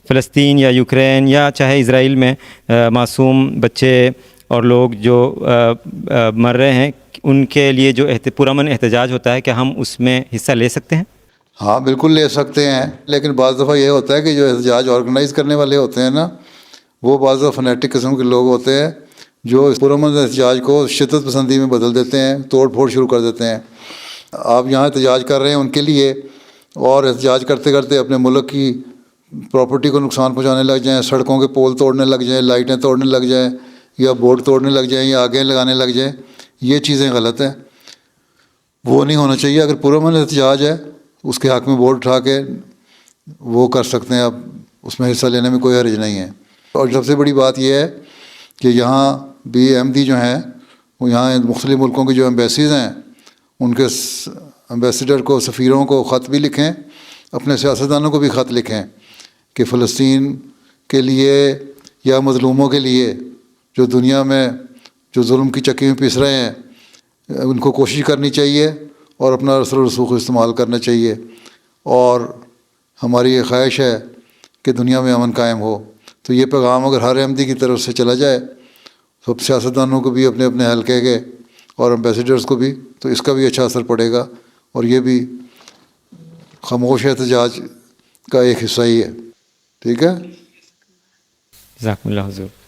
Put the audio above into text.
فلسطین یا یوکرین یا چاہے اسرائیل میں معصوم بچے اور لوگ جو مر رہے ہیں، ان کے لیے جو پرامن احتجاج ہوتا ہے، کیا ہم اس میں حصہ لے سکتے ہیں؟ ہاں بالکل لے سکتے ہیں، لیکن بعض دفعہ یہ ہوتا ہے کہ جو احتجاج آرگنائز کرنے والے ہوتے ہیں نا، وہ بعض دفعہ فنیٹک قسم کے لوگ ہوتے ہیں جو پرامن احتجاج کو شدت پسندی میں بدل دیتے ہیں، توڑ پھوڑ شروع کر دیتے ہیں۔ آپ یہاں احتجاج کر رہے ہیں ان کے لیے، اور احتجاج کرتے کرتے اپنے ملک کی پراپرٹی کو نقصان پہنچانے لگ جائیں، سڑکوں کے پول توڑنے لگ جائیں، لائٹیں توڑنے لگ جائیں، یا بورڈ توڑنے لگ جائیں، یا آگیں لگانے لگ جائیں، یہ چیزیں غلط ہیں، وہ نہیں ہونا چاہیے۔ اگر پرامن احتجاج ہے، اس کے حق میں بورڈ اٹھا کے وہ کر سکتے ہیں، آپ اس میں حصہ لینے میں کوئی حرج نہیں ہے۔ اور سب سے بڑی بات یہ ہے کہ یہاں بھی احمدی جو ہیں، وہ یہاں مختلف ملکوں کے جو ایمبیسیز ہیں، ان کے ایمبیسیڈر کو، سفیروں کو خط بھی لکھیں، اپنے سیاستدانوں کو بھی خط لکھیں کہ فلسطین کے لیے یا مظلوموں کے لیے جو دنیا میں جو ظلم کی چکی میں پس رہے ہیں، ان کو کوشش کرنی چاہیے اور اپنا اثر و رسوخ استعمال کرنا چاہیے، اور ہماری یہ خواہش ہے کہ دنیا میں امن قائم ہو۔ تو یہ پیغام اگر ہر احمدی کی طرف سے چلا جائے، سب سیاستدانوں کو بھی، اپنے اپنے حلقے کے اور ایمبیسیڈرز کو بھی، تو اس کا بھی اچھا اثر پڑے گا، اور یہ بھی خاموش احتجاج کا ایک حصہ ہی ہے۔ ٹھیک ہے؟ جزاکم اللہ حضور۔